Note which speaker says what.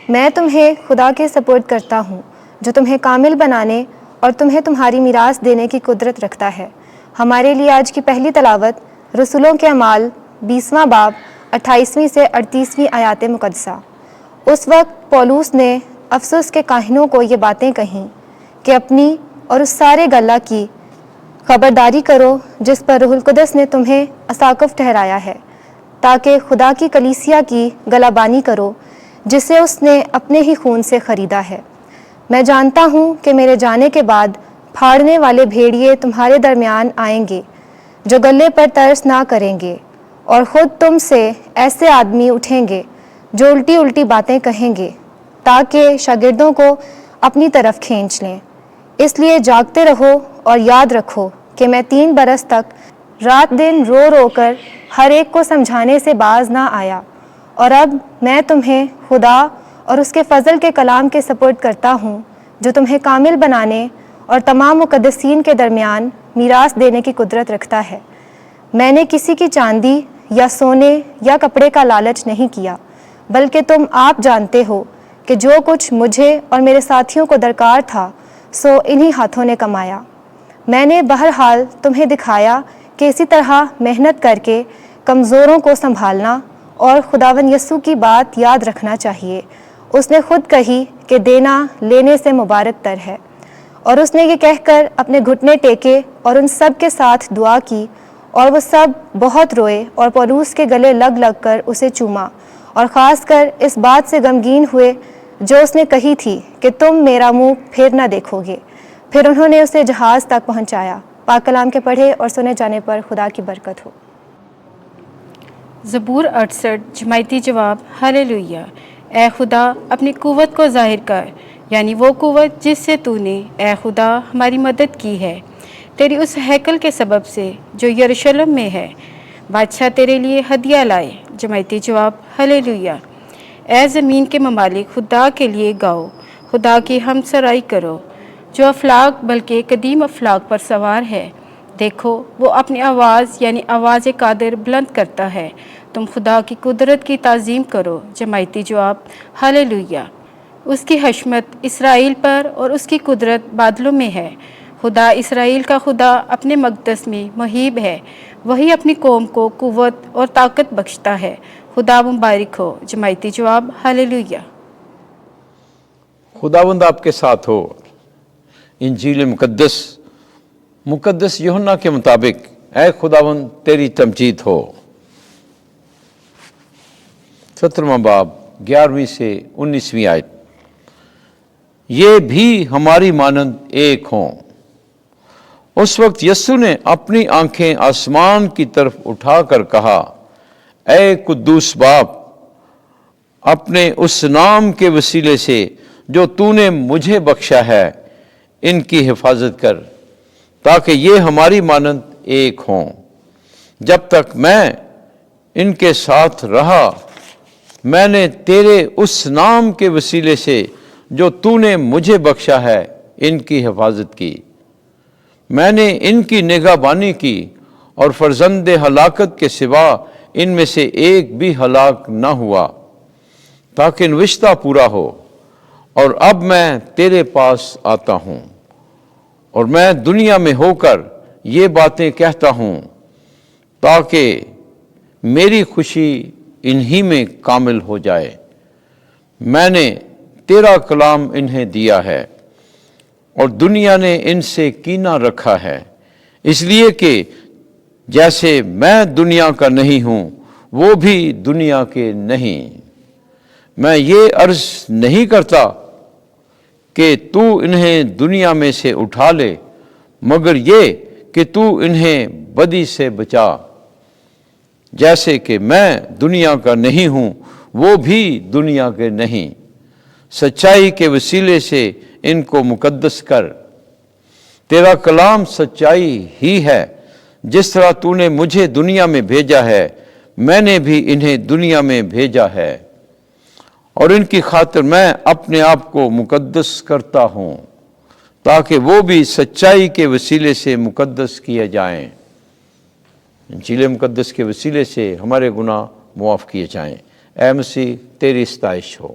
Speaker 1: میں تمہیں خدا کے سپرد کرتا ہوں جو تمہیں کامل بنانے اور تمہیں تمہاری میراث دینے کی قدرت رکھتا ہے۔ ہمارے لیے آج کی پہلی تلاوت رسولوں کے اعمال 20واں باب 28ویں سے 38ویں آیات مقدسہ۔ اس وقت پولوس نے افسس کے کاہنوں کو یہ باتیں کہیں کہ اپنی اور اس سارے گلہ کی خبرداری کرو جس پر روح القدس نے تمہیں اساقف ٹھہرایا ہے، تاکہ خدا کی کلیسیا کی گلہ بانی کرو جسے اس نے اپنے ہی خون سے خریدا ہے۔ میں جانتا ہوں کہ میرے جانے کے بعد پھاڑنے والے بھیڑیے تمہارے درمیان آئیں گے جو گلے پر ترس نہ کریں گے، اور خود تم سے ایسے آدمی اٹھیں گے جو الٹی الٹی باتیں کہیں گے تاکہ شاگردوں کو اپنی طرف کھینچ لیں۔ اس لیے جاگتے رہو اور یاد رکھو کہ میں 3 برس تک رات دن رو رو کر ہر ایک کو سمجھانے سے باز نہ آیا، اور اب میں تمہیں خدا اور اس کے فضل کے کلام کے سپرد کرتا ہوں جو تمہیں کامل بنانے اور تمام مقدسین کے درمیان میراث دینے کی قدرت رکھتا ہے۔ میں نے کسی کی چاندی یا سونے یا کپڑے کا لالچ نہیں کیا، بلکہ تم آپ جانتے ہو کہ جو کچھ مجھے اور میرے ساتھیوں کو درکار تھا سو انہی ہاتھوں نے کمایا۔ میں نے بہرحال تمہیں دکھایا کہ اسی طرح محنت کر کے کمزوروں کو سنبھالنا اور خداوند یسوع کی بات یاد رکھنا چاہیے۔ اس نے خود کہی کہ دینا لینے سے مبارک تر ہے، اور اس نے یہ کہہ کر اپنے گھٹنے ٹیکے اور ان سب کے ساتھ دعا کی، اور وہ سب بہت روئے اور پولوس کے گلے لگ لگ کر اسے چوما، اور خاص کر اس بات سے غمگین ہوئے جو اس نے کہی تھی کہ تم میرا منہ پھر نہ دیکھو گے۔ پھر انہوں نے اسے جہاز تک پہنچایا۔ پاک کلام کے پڑھے اور سنے جانے پر خدا کی برکت ہو۔
Speaker 2: زبور 68 جماعتی جواب۔ ہلیلویہ۔ اے خدا اپنی قوت کو ظاہر کر، یعنی وہ قوت جس سے تو نے اے خدا ہماری مدد کی ہے، تیری اس ہیکل کے سبب سے جو یروشلم میں ہے۔ بادشاہ تیرے لیے ہدیہ لائے۔ جماعتی جواب۔ ہلیلویہ۔ اے زمین کے ممالک خدا کے لیے گاؤ، خدا کی حمد سرائی کرو، جو افلاک بلکہ قدیم افلاک پر سوار ہے۔ دیکھو وہ اپنی آواز یعنی آواز قادر بلند کرتا ہے۔ تم خدا کی قدرت کی تعظیم کرو۔ جماعتی جواب۔ ہلیلویہ۔ اس کی حشمت اسرائیل پر اور اس کی قدرت بادلوں میں ہے۔ خدا اسرائیل کا خدا اپنے مقدس میں مہیب ہے، وہی اپنی قوم کو قوت اور طاقت بخشتا ہے۔ خدا مبارک ہو۔ جماعتی جواب۔ ہلیلویہ۔
Speaker 3: خداوند آپ کے ساتھ ہو۔ انجیل مقدس یوحنا کے مطابق اے خداوند تیری تمجید ہو۔ 17واں باب 11ویں سے 19ویں آیت۔ یہ بھی ہماری مانند ایک ہوں۔ اس وقت یسوع نے اپنی آنکھیں آسمان کی طرف اٹھا کر کہا، اے قدوس باپ، اپنے اس نام کے وسیلے سے جو تو نے مجھے بخشا ہے ان کی حفاظت کر، تاکہ یہ ہماری مانند ایک ہوں۔ جب تک میں ان کے ساتھ رہا، میں نے تیرے اس نام کے وسیلے سے جو تو نے مجھے بخشا ہے ان کی حفاظت کی۔ میں نے ان کی نگہبانی کی، اور فرزند ہلاکت کے سوا ان میں سے ایک بھی ہلاک نہ ہوا، تاکہ نوشتہ پورا ہو۔ اور اب میں تیرے پاس آتا ہوں، اور میں دنیا میں ہو کر یہ باتیں کہتا ہوں تاکہ میری خوشی انہی میں کامل ہو جائے۔ میں نے تیرا کلام انہیں دیا ہے، اور دنیا نے ان سے کینہ رکھا ہے، اس لیے کہ جیسے میں دنیا کا نہیں ہوں وہ بھی دنیا کے نہیں۔ میں یہ عرض نہیں کرتا کہ تو انہیں دنیا میں سے اٹھا لے، مگر یہ کہ تو انہیں بدی سے بچا۔ جیسے کہ میں دنیا کا نہیں ہوں وہ بھی دنیا کے نہیں، سچائی کے وسیلے سے ان کو مقدس کر۔ تیرا کلام سچائی ہی ہے، جس طرح تو نے مجھے دنیا میں بھیجا ہے میں نے بھی انہیں دنیا میں بھیجا ہے، اور ان کی خاطر میں اپنے آپ کو مقدس کرتا ہوں تاکہ وہ بھی سچائی کے وسیلے سے مقدس کیے جائیں۔ انجیل مقدس کے وسیلے سے ہمارے گناہ معاف کیے جائیں۔ اے مسیح تیری ستائش ہو۔